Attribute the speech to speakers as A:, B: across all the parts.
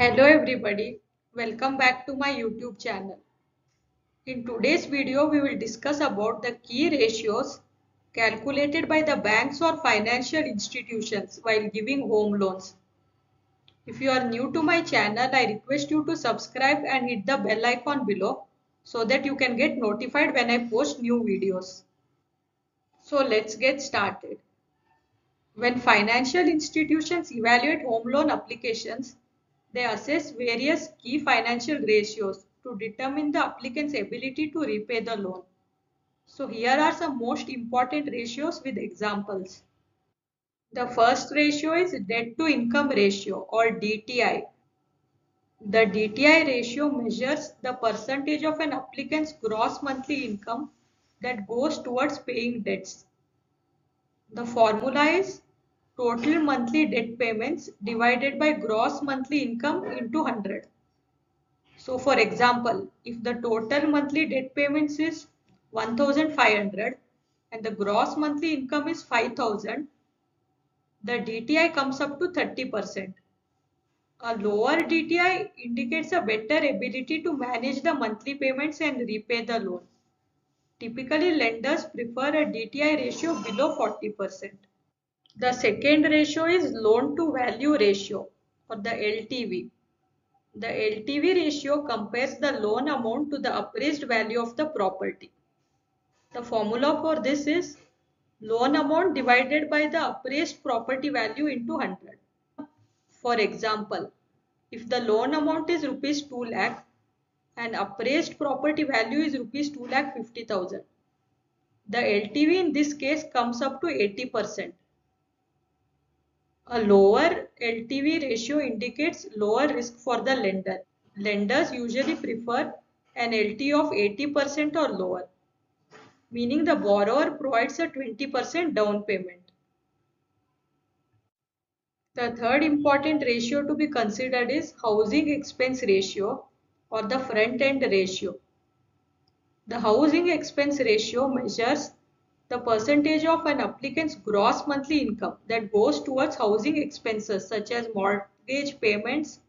A: Hello everybody, welcome back to my YouTube channel. In today's video, we will discuss about the key ratios calculated by the banks or financial institutions while giving home loans. If you are new to my channel, I request you to subscribe and hit the bell icon below so that you can get notified when I post new videos. So let's get started. When financial institutions evaluate home loan applications, they assess various key financial ratios to determine the applicant's ability to repay the loan. So here are some most important ratios with examples. The first ratio is debt to income ratio or DTI. The DTI ratio measures the percentage of an applicant's gross monthly income that goes towards paying debts. The formula is total monthly debt payments divided by gross monthly income into 100. So for example, if the total monthly debt payments is 1500 and the gross monthly income is 5000, the DTI comes up to 30%. A lower DTI indicates a better ability to manage the monthly payments and repay the loan. Typically, lenders prefer a DTI ratio below 40%. The second ratio is loan to value ratio or the LTV. The LTV ratio compares the loan amount to the appraised value of the property. The formula for this is loan amount divided by the appraised property value into 100. For example, if the loan amount is rupees 2 lakh and appraised property value is rupees 2 lakh 50,000, the LTV in this case comes up to 80%. A lower LTV ratio indicates lower risk for the lender. Lenders usually prefer an LTV of 80% or lower, meaning the borrower provides a 20% down payment. The third important ratio to be considered is housing expense ratio or the front end ratio. The housing expense ratio measures the percentage of an applicant's gross monthly income that goes towards housing expenses such as mortgage payments,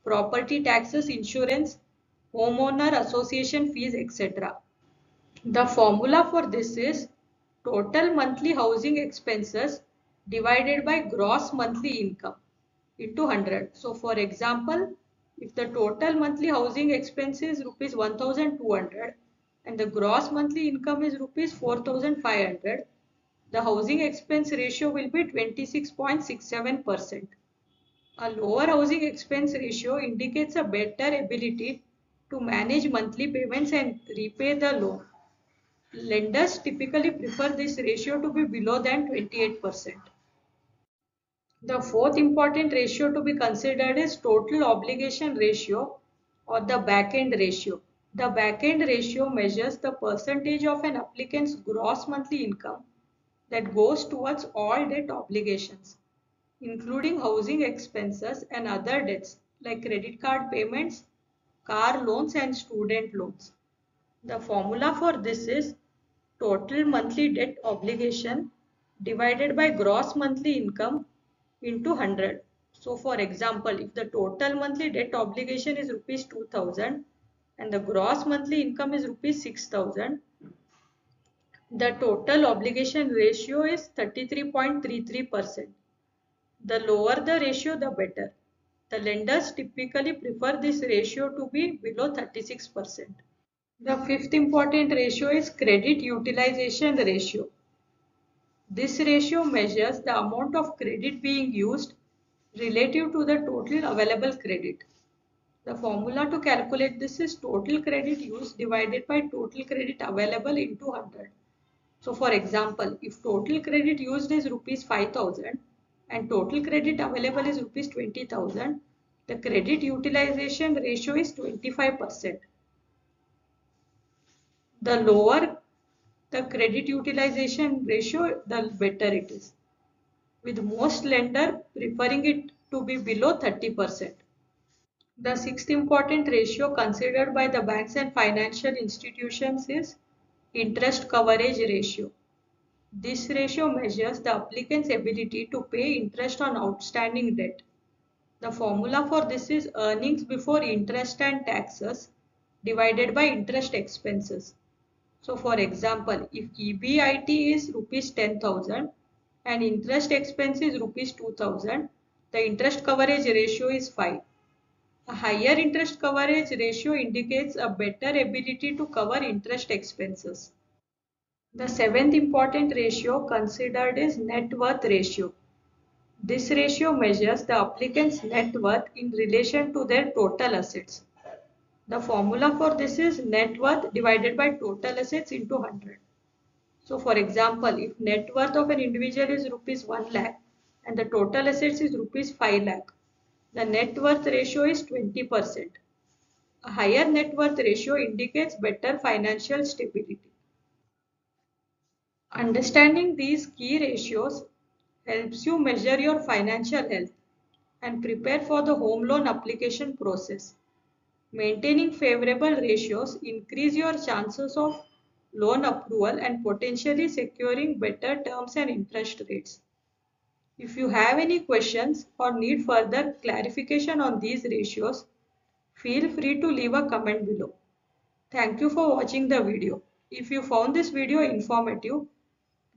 A: property taxes, insurance, homeowner association fees, etc. The formula for this is total monthly housing expenses divided by gross monthly income into 100. So for example, if the total monthly housing expense is rupees 1200 and the gross monthly income is rupees 4500, the housing expense ratio will be 26.67%. A lower housing expense ratio indicates a better ability to manage monthly payments and repay the loan. Lenders typically prefer this ratio to be below than 28%. The fourth important ratio to be considered is total obligation ratio or the back-end ratio. The back-end ratio measures the percentage of an applicant's gross monthly income that goes towards all debt obligations, including housing expenses and other debts like credit card payments, car loans and student loans. The formula for this is total monthly debt obligation divided by gross monthly income into 100. So for example, if the total monthly debt obligation is rupees 2000 and the gross monthly income is rupees 6000, the total obligation ratio is 33.33%. The lower the ratio, the better. The lenders typically prefer this ratio to be below 36%. The fifth important ratio is credit utilization ratio. This ratio measures the amount of credit being used relative to the total available credit. The formula to calculate this is total credit used divided by total credit available into 100. So for example, if total credit used is rupees 5000 and total credit available is rupees 20,000, the credit utilization ratio is 25%. The lower the credit utilization ratio, the better it is, with most lender preferring it to be below 30%. The sixth important ratio considered by the banks and financial institutions is interest coverage ratio. This ratio measures the applicant's ability to pay interest on outstanding debt. The formula for this is earnings before interest and taxes divided by interest expenses. So for example, if EBIT is rupees 10,000 and interest expense is rupees 2,000, the interest coverage ratio is 5. A higher interest coverage ratio indicates a better ability to cover interest expenses. The seventh important ratio considered is net worth ratio. This ratio measures the applicant's net worth in relation to their total assets. The formula for this is net worth divided by total assets into 100. So for example, if net worth of an individual is rupees 1 lakh and the total assets is rupees 5 lakh, the net worth ratio is 20%. A higher net worth ratio indicates better financial stability. Understanding these key ratios helps you measure your financial health and prepare for the home loan application process. Maintaining favorable ratios increase your chances of loan approval and potentially securing better terms and interest rates. If you have any questions or need further clarification on these ratios, feel free to leave a comment below. Thank you for watching the video. If you found this video informative,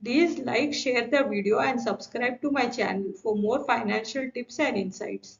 A: please like, share the video and subscribe to my channel for more financial tips and insights.